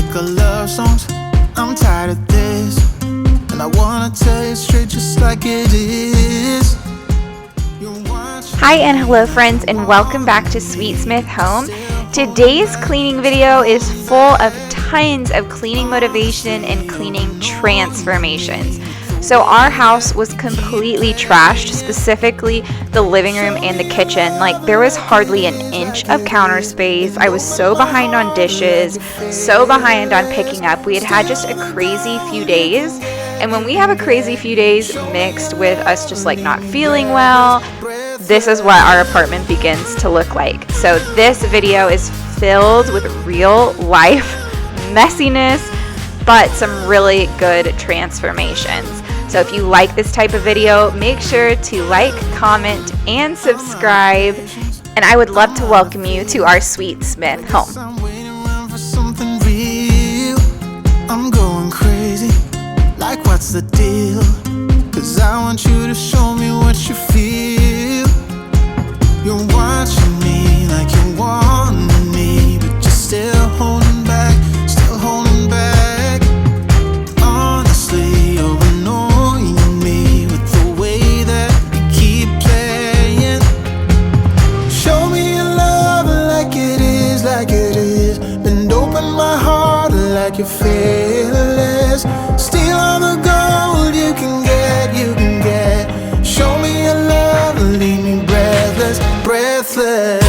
sick of love songs, I'm tired of this, and I wanna tell you straight just like it is. Hi and hello friends, and welcome back to Sweet Smith Home. Today's cleaning video is full of tons of cleaning motivation and cleaning transformations. So our house was completely trashed, specifically the living room and the kitchen. Like, there was hardly an inch of counter space. I was so behind on dishes, so behind on picking up. We had just a crazy few days. And when we have a crazy few days mixed with us just like not feeling well, this is what our apartment begins to look like. So this video is filled with real life messiness, but some really good transformations. So if you like this type of video, make sure to like, comment, and subscribe. And I would love to welcome you to our Sweet Smith home. I'm going crazy, like what's the deal? 'Cause I want you to show me what you feel. You're watching me like you want me, but you're still holding back, still holding back. Honestly, you're annoying me with the way that you keep playing. Show me your love like it is, like it is. Bend open my heart like you're fearless. Steal all the gold you can get, you can get. Show me your love, leave me breathless, breathless.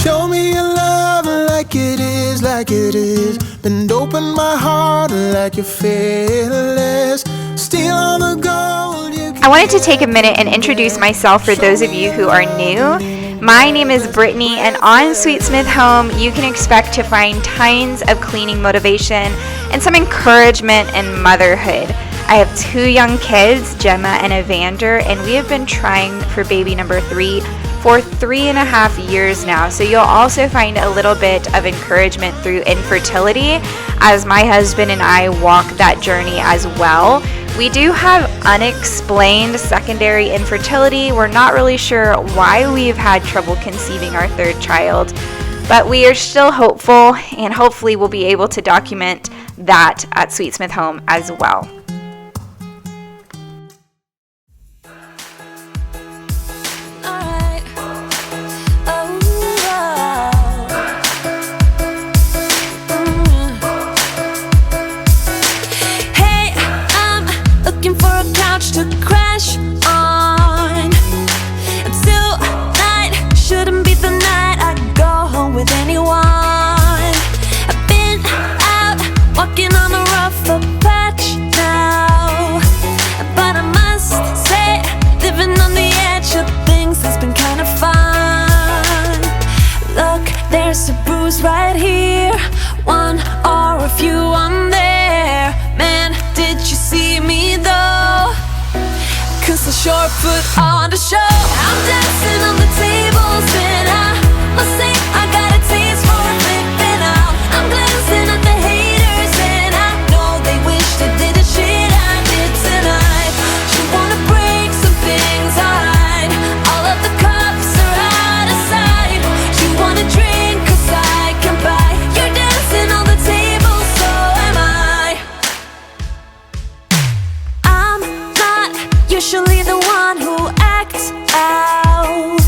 Show me your love like it is, like it is. Bend open my heart like you're fearless. Steal all the gold you can. I wanted to take a minute and introduce myself for those of you who are new. My name is Brittany, and on Sweet Smith Home, you can expect to find tons of cleaning motivation and some encouragement in motherhood. I have 2 young kids, Gemma and Evander, and we have been trying for baby number 3 for 3.5 years now. So you'll also find a little bit of encouragement through infertility as my husband and I walk that journey as well. We do have unexplained secondary infertility. We're not really sure why we've had trouble conceiving our 3rd child, but we are still hopeful, and hopefully we'll be able to document that at Sweet Smith Home as well. To crash on until night. Shouldn't be the night I go home with anyone. I've been out walking on the rougher patch now, but I must say, living on the edge of things has been kind of fun. Look, there's a bruise right here, one or a few on there. Man, did you see me though? 'Cause I sure put on the show. I'm dancing on the tables, and I must say I got a taste for flipping out. I'm glancing at the haters, and I know they wish they did the shit I did tonight. You wanna break some things, alright. All of the cups are out of sight. You wanna drink 'cause I can buy. You're dancing on the tables, so am I. I'm not usually the one who acts out.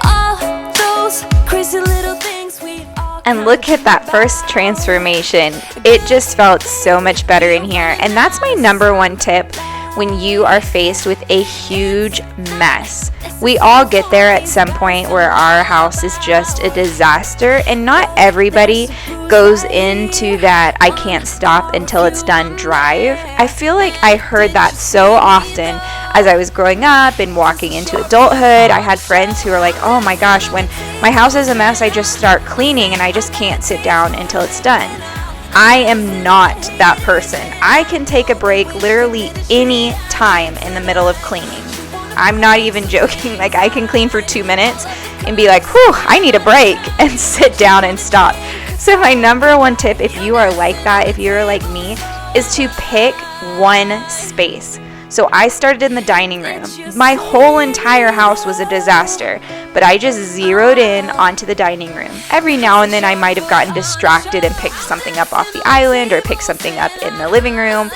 All those crazy little things we all. And look at that first transformation. It just felt so much better in here. And that's my number one tip when you are faced with a huge mess. We all get there at some point where our house is just a disaster, and not everybody goes into that I can't stop until it's done drive. I feel like I heard that so often as I was growing up and walking into adulthood. I had friends who were like, oh my gosh, when my house is a mess, I just start cleaning and I just can't sit down until it's done. I am not that person. I can take a break literally any time in the middle of cleaning. I'm not even joking. Like, I can clean for 2 minutes and be like, whew, I need a break, and sit down and stop. So my number one tip, if you are like that, if you're like me, is to pick one space. So I started in the dining room. My whole entire house was a disaster, but I just zeroed in onto the dining room. Every now and then I might have gotten distracted and picked something up off the island or picked something up in the living room,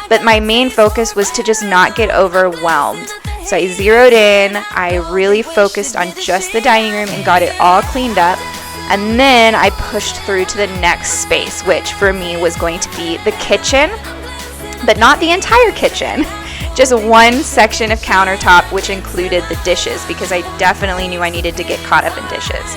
but my main focus was to just not get overwhelmed. So I zeroed in, I really focused on just the dining room and got it all cleaned up. And then I pushed through to the next space, which for me was going to be the kitchen, but not the entire kitchen. Just one section of countertop, which included the dishes, because I definitely knew I needed to get caught up in dishes.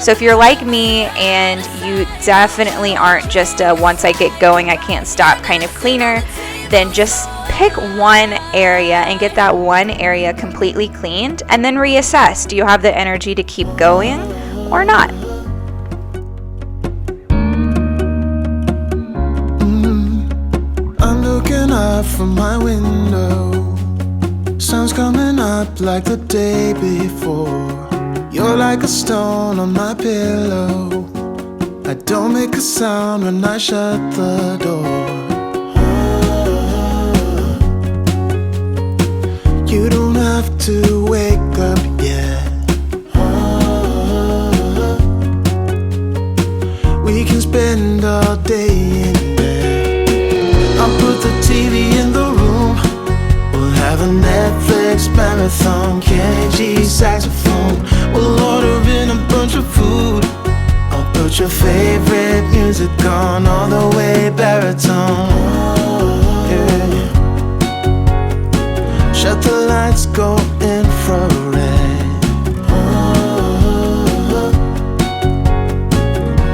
So if you're like me and you definitely aren't just a once I get going I can't stop kind of cleaner, then just pick one area and get that one area completely cleaned, and then reassess. Do you have the energy to keep going or not? I'm looking up from my window. Sun's coming up like the day before. You're like a stone on my pillow. I don't make a sound when I shut the door. You don't have to wake up yet. We can spend all day in bed. I'll put the TV in the room. We'll have a Netflix marathon, Kenny G saxophone. We'll order in a bunch of food. I'll put your favorite music on all the way baritone. Yeah. Shut the lights, go infrared.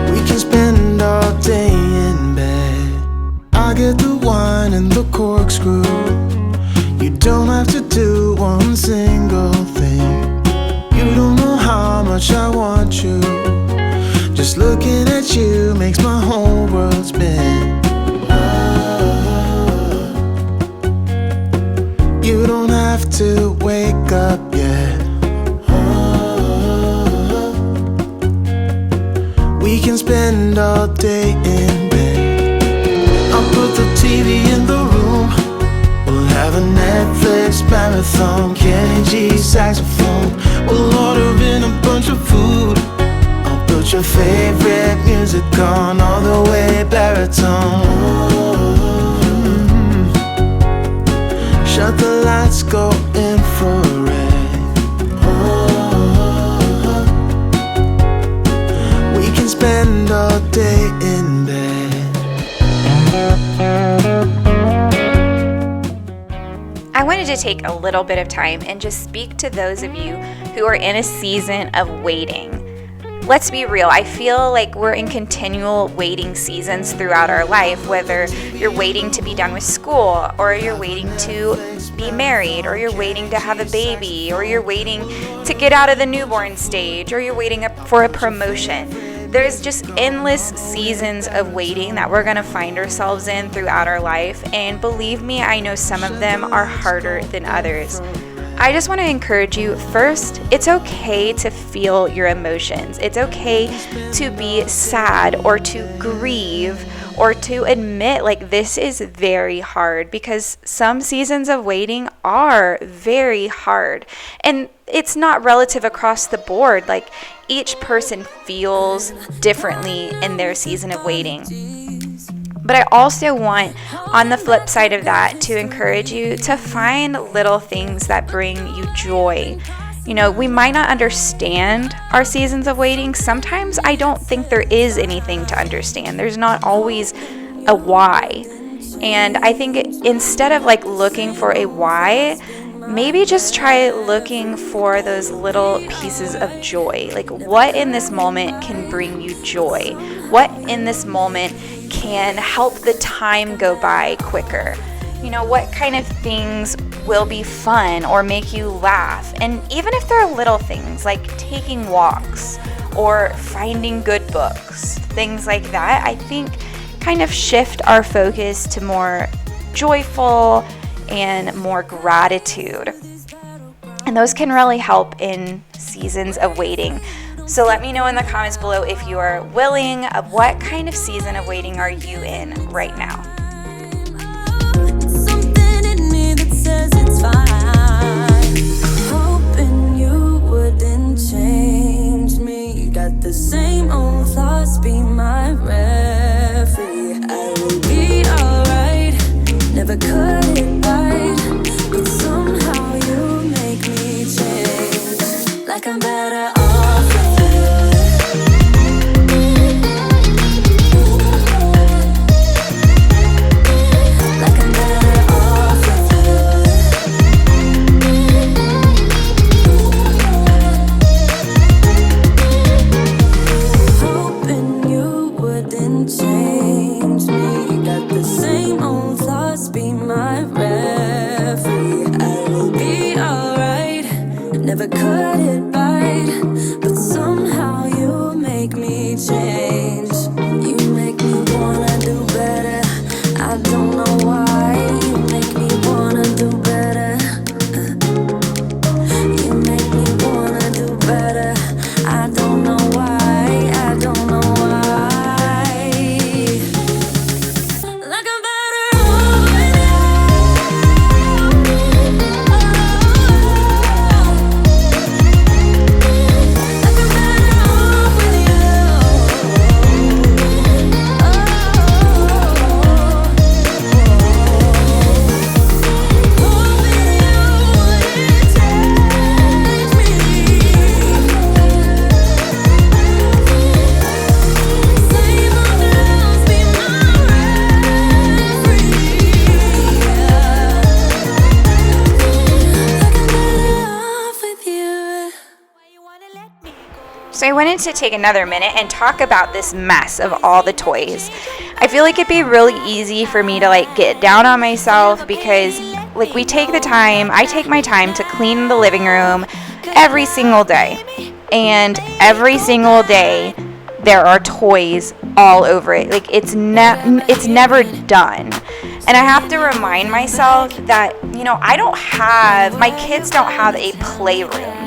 We can spend all day in bed. I get the wine and the corkscrew. You don't have to do one single thing. You don't know how much I want you. Just looking at you makes my whole world spin. You don't have to wake up yet. We can spend all day in bed. I'll put the TV in the room. We'll have a Netflix marathon, Kenny G saxophone. We'll order in a bunch of food. I'll put your favorite music on all the way baritone. Shut the lights, go infrared. We can spend all day in bed. I wanted to take a little bit of time and just speak to those of you who are in a season of waiting. Let's be real, I feel like we're in continual waiting seasons throughout our life, whether you're waiting to be done with school, or you're waiting to be married, or you're waiting to have a baby, or you're waiting to get out of the newborn stage, or you're waiting for a promotion. There's just endless seasons of waiting that we're going to find ourselves in throughout our life, and believe me, I know some of them are harder than others. I just want to encourage you, first, it's okay to feel your emotions. It's okay to be sad or to grieve or to admit like this is very hard, because some seasons of waiting are very hard. And it's not relative across the board. Like each person feels differently in their season of waiting. But I also want, on the flip side of that, to encourage you to find little things that bring you joy. You know, we might not understand our seasons of waiting. Sometimes I don't think there is anything to understand. There's not always a why. And I think instead of like looking for a why, maybe just try looking for those little pieces of joy. Like what in this moment can bring you joy? What in this moment can help the time go by quicker? You know, what kind of things will be fun or make you laugh? And even if they're little things like taking walks or finding good books, things like that, I think kind of shift our focus to more joyful and more gratitude. And those can really help in seasons of waiting. So let me know in the comments below if you are willing. Of what kind of season of waiting are you in right now? Something in me that says it's fine. Hoping you wouldn't change me. Got the same old flaws, be my referee. I will be alright. Never cut it right, but somehow you make me change. Like I'm better off with you. Like I'm better off with you. Hoping you wouldn't change me. Got the same old flaws, be my referee. I will be alright. Never cut it right, but somehow you make me change. You make me wanna do better. I don't know why. You make me wanna do better. You make me wanna do better. I don't know why. I don't know why. Like I'm better off with you. Like I'm better off with So I wanted to take another minute and talk about this mess of all the toys. I feel like it'd be really easy for me to get down on myself because I take my time to clean the living room every single day. And every single day there are toys all over it. It's never done. And I have to remind myself that, my kids don't have a playroom.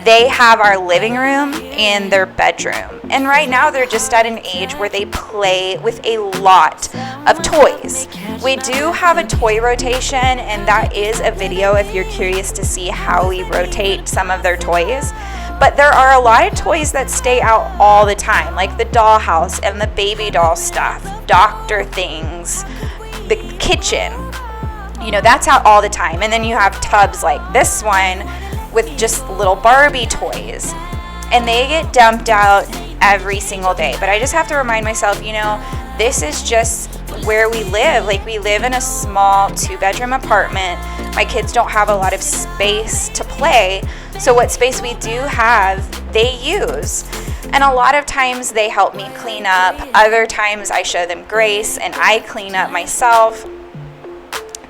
They have our living room and their bedroom. And right now they're just at an age where they play with a lot of toys. We do have a toy rotation, and that is a video if you're curious to see how we rotate some of their toys. But there are a lot of toys that stay out all the time, like the dollhouse and the baby doll stuff, doctor things, the kitchen. That's out all the time. And then you have tubs like this one with just little Barbie toys, and they get dumped out every single day. But I just have to remind myself, this is just where we live. We live in a small 2-bedroom apartment. My kids don't have a lot of space to play, so what space we do have, they use. And a lot of times they help me clean up. Other times I show them grace and I clean up myself.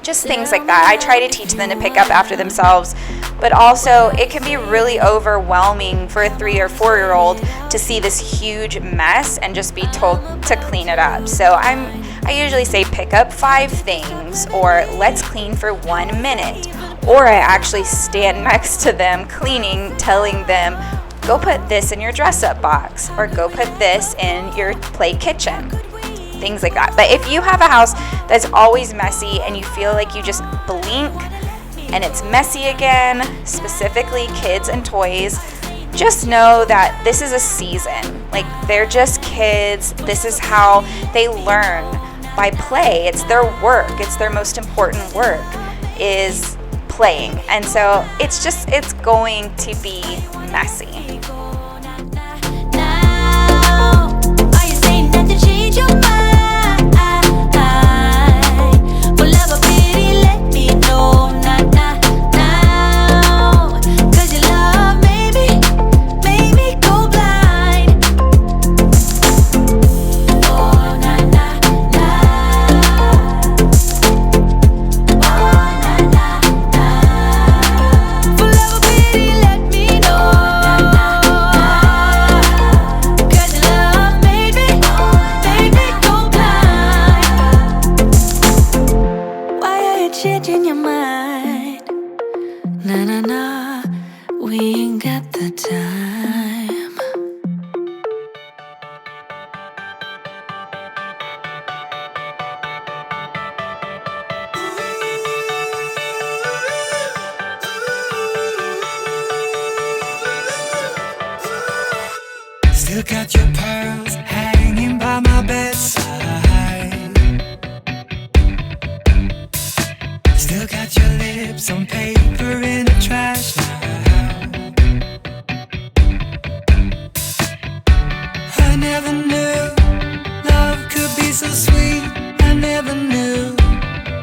Just things like that. I try to teach them to pick up after themselves, but also it can be really overwhelming for a 3 or 4-year-old to see this huge mess and just be told to clean it up. So I usually say pick up 5 things, or let's clean for 1 minute. Or I actually stand next to them cleaning, telling them, go put this in your dress-up box, or go put this in your play kitchen. Things like that. But if you have a house that's always messy and you feel like you just blink and it's messy again, specifically kids and toys, just know that this is a season. They're just kids. This is how they learn, by play. It's their work. It's their most important work, is playing. And so it's going to be messy. Are you saying that to change your mind? Well, love or pity, let me know now. 'Cause your love made me go blind. Oh, na na na. Oh, na na na. For love or pity, let me know. Changing your mind. Nah, nah, nah, we ain't got the time. got your pearls hanging by my bedside. Still got your lips on paper in a trash now. I never knew love could be so sweet. I never knew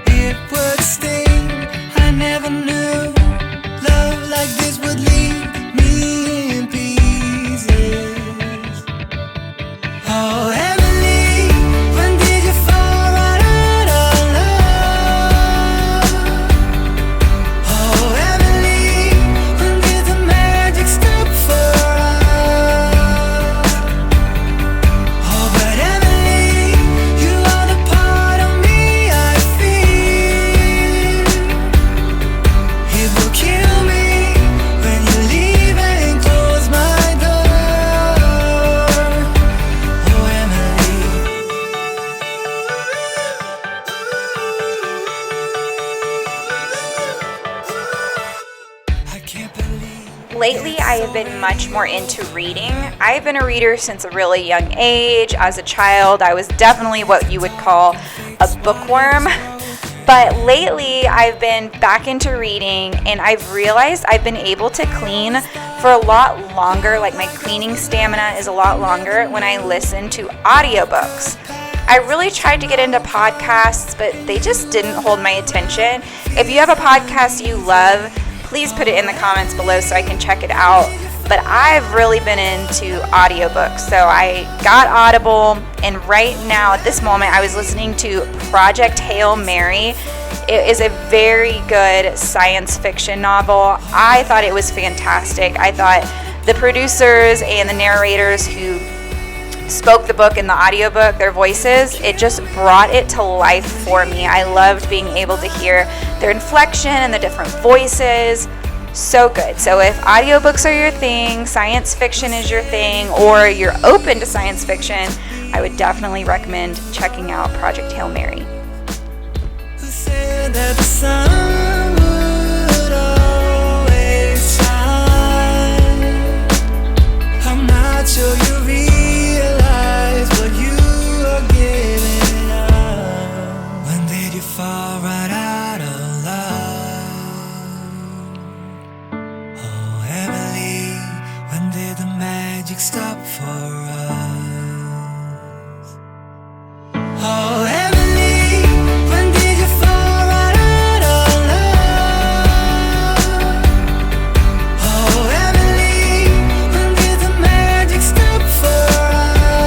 it would sting. I never knew love like this would leave me in pieces. Oh, Emily, when did you fall right out of love? Oh, Emily, when did the magic stop for us? Oh, but Emily, you are the part of me I feel. It will kill me when you leave and close my door. Oh, Emily. I can't believe. Lately, I have been much more into reading. I've been a reader since a really young age. As a child, I was definitely what you would call a bookworm. But lately, I've been back into reading, and I've realized I've been able to clean for a lot longer. Like, my cleaning stamina is a lot longer when I listen to audiobooks. I really tried to get into podcasts, but they just didn't hold my attention. If you have a podcast you love, please put it in the comments below so I can check it out. But I've really been into audiobooks. So I got Audible, and right now at this moment I was listening to Project Hail Mary. It is a very good science fiction novel. I thought it was fantastic. I thought the producers and the narrators who spoke the book in the audiobook, their voices, it just brought it to life for me. I loved being able to hear their inflection and the different voices. So good. So if audiobooks are your thing, science fiction is your thing, or you're open to science fiction, I would definitely recommend checking out Project Hail Mary. Who said that the sun would always shine? I'm not sure you realize what you are giving up. When did you fall right out of love? Oh, Emily, when did the magic stop for us? Oh, Emily, when did you fall right out of love? Oh, Emily, when did the magic stop for us?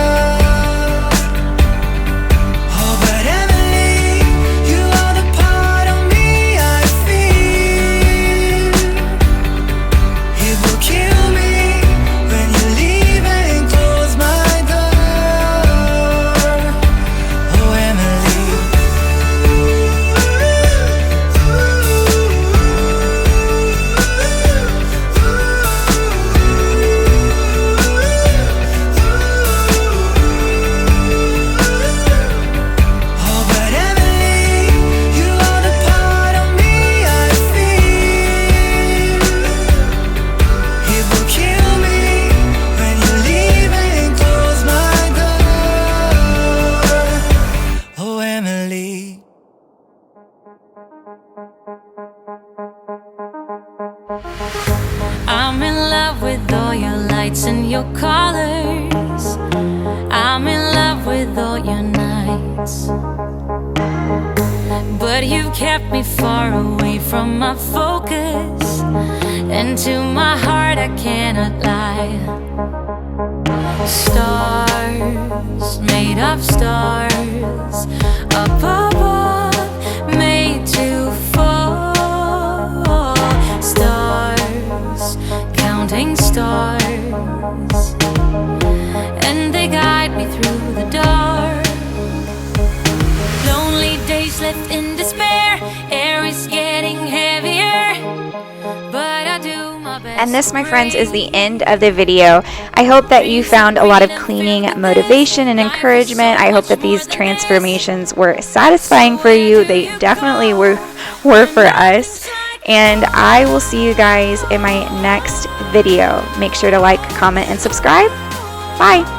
Oh, but Emily, you are the part of me I feel. It will kill me when you leave and close my door. Oh, Emily. Oh, but Emily, you are the part of me I feel. It will kill me when you leave and close my door. Oh, Emily. I'm in love with all your lights and your colors. I'm in love with all your nights. But you've kept me far away from my focus, and to my heart I cannot lie. Stars, made of stars, up above, made to fall. Stars, counting stars, and they guide me through the dark. Lonely days left in despair, air is getting heavier, but I do my best. And this, my friends, is the end of the video. I hope that you found a lot of cleaning motivation and encouragement. I hope that these transformations were satisfying for you. They definitely were for us. And I will see you guys in my next video. Make sure to like, comment, and subscribe. Bye!